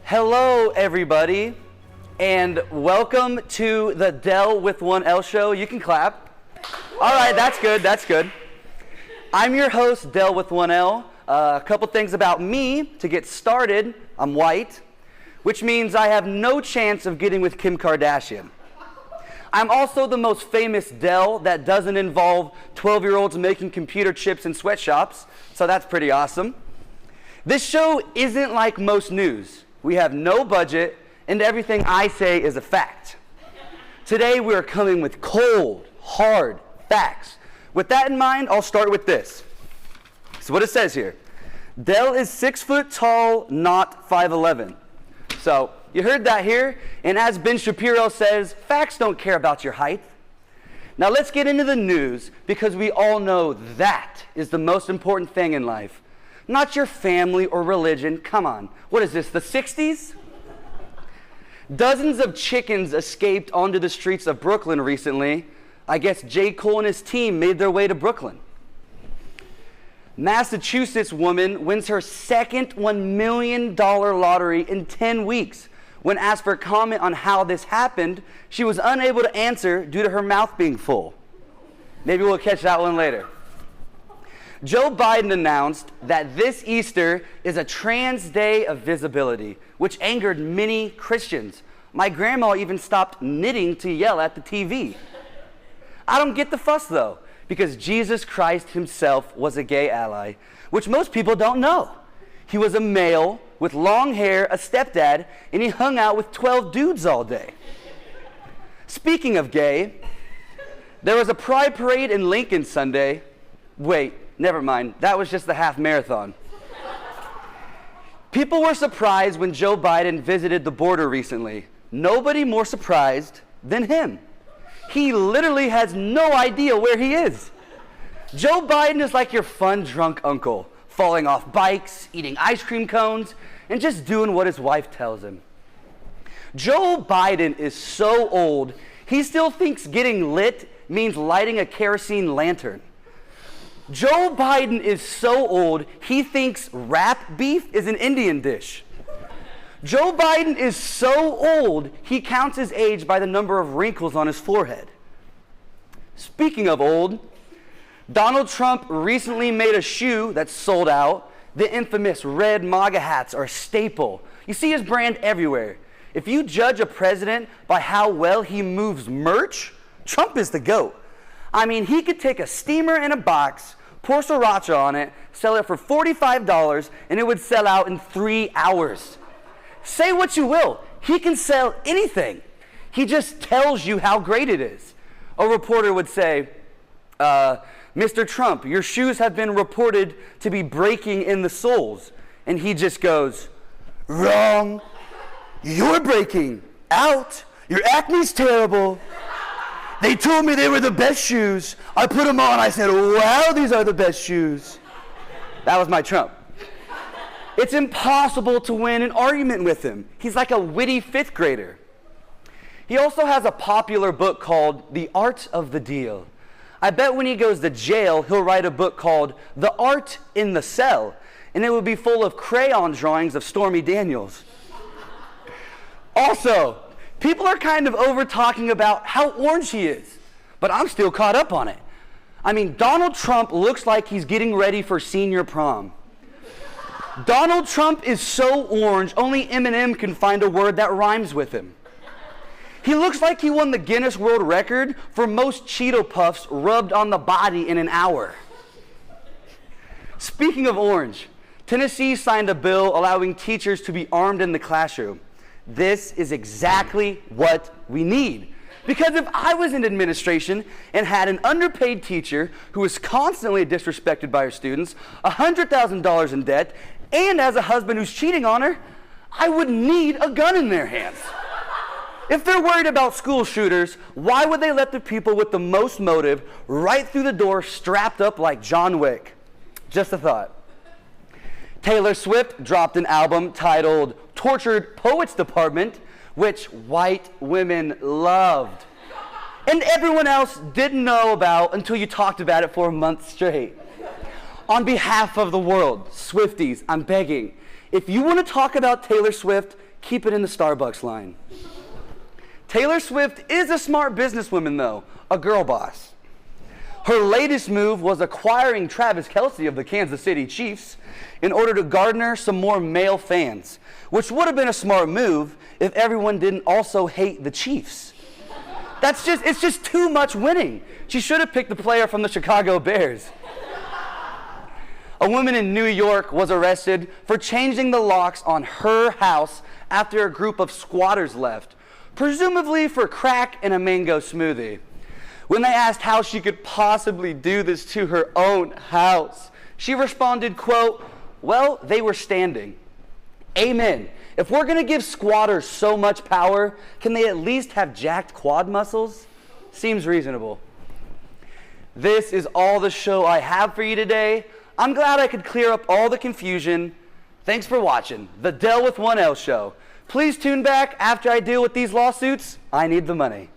Hello, everybody, and welcome to the Del with 1L show. You can clap. All right, that's good, that's good. I'm your host, Del with 1L. A couple things about me to get started. I'm white, which means I have no chance of getting with Kim Kardashian. I'm also the most famous Del that doesn't involve 12-year-olds making computer chips in sweatshops, so that's pretty awesome. This show isn't like most news. We have no budget, and everything I say is a fact. Today, we are coming with cold, hard facts. With that in mind, I'll start with this. So what it says here, Del is 6 foot tall, not 5'11". So you heard that here, and as Ben Shapiro says, facts don't care about your height. Now let's get into the news, because we all know that is the most important thing in life. Not your family or religion. Come on. What is this, the 60s? Dozens of chickens escaped onto the streets of Brooklyn recently. I guess J. Cole and his team made their way to Brooklyn. Massachusetts woman wins her second $1 million lottery in 10 weeks. When asked for comment on how this happened, she was unable to answer due to her mouth being full. Maybe we'll catch that one later. Joe Biden announced that this Easter is a trans day of visibility, which angered many Christians. My grandma even stopped knitting to yell at the TV. I don't get the fuss though, because Jesus Christ himself was a gay ally, which most people don't know. He was a male with long hair, a stepdad, and he hung out with 12 dudes all day. Speaking of gay, there was a pride parade in Lincoln Sunday. Wait. Never mind, that was just the half marathon. People were surprised when Joe Biden visited the border recently. Nobody more surprised than him. He literally has no idea where he is. Joe Biden is like your fun drunk uncle, falling off bikes, eating ice cream cones, and just doing what his wife tells him. Joe Biden is so old, he still thinks getting lit means lighting a kerosene lantern. Joe Biden is so old, he thinks wrap beef is an Indian dish. Joe Biden is so old, he counts his age by the number of wrinkles on his forehead. Speaking of old, Donald Trump recently made a shoe that sold out. The infamous red MAGA hats are a staple. You see his brand everywhere. If you judge a president by how well he moves merch, Trump is the GOAT. I mean, he could take a steamer and a box, pour sriracha on it, sell it for $45, and it would sell out in 3 hours. Say what you will, he can sell anything. He just tells you how great it is. A reporter would say, Mr. Trump, your shoes have been reported to be breaking in the soles. And he just goes, wrong. You're breaking out. Your acne's terrible. They told me they were the best shoes. I put them on. I said, wow, these are the best shoes. That was my Trump. It's impossible to win an argument with him. He's like a witty fifth grader. He also has a popular book called The Art of the Deal. I bet when he goes to jail, he'll write a book called The Art in the Cell, and it would be full of crayon drawings of Stormy Daniels. Also, people are kind of over talking about how orange he is, but I'm still caught up on it. I mean, Donald Trump looks like he's getting ready for senior prom. Donald Trump is so orange, only Eminem can find a word that rhymes with him. He looks like he won the Guinness World Record for most Cheeto Puffs rubbed on the body in an hour. Speaking of orange, Tennessee signed a bill allowing teachers to be armed in the classroom. This is exactly what we need. Because if I was in administration and had an underpaid teacher who was constantly disrespected by her students, $100,000 in debt, and has a husband who's cheating on her, I would need a gun in their hands. If they're worried about school shooters, why would they let the people with the most motive right through the door strapped up like John Wick? Just a thought. Taylor Swift dropped an album titled Tortured Poets Department, which white women loved. And everyone else didn't know about until you talked about it for a month straight. On behalf of the world, Swifties, I'm begging, if you want to talk about Taylor Swift, keep it in the Starbucks line. Taylor Swift is a smart businesswoman, though, a girl boss. Her latest move was acquiring Travis Kelce of the Kansas City Chiefs in order to garner some more male fans, which would have been a smart move if everyone didn't also hate the Chiefs. It's just too much winning. She should have picked the player from the Chicago Bears. A woman in New York was arrested for changing the locks on her house after a group of squatters left, presumably for crack and a mango smoothie. When they asked how she could possibly do this to her own house, she responded, quote, "Well, they were standing." Amen. If we're going to give squatters so much power, can they at least have jacked quad muscles? Seems reasonable. This is all the show I have for you today. I'm glad I could clear up all the confusion. Thanks for watching the Del with 1L show. Please tune back after I deal with these lawsuits. I need the money.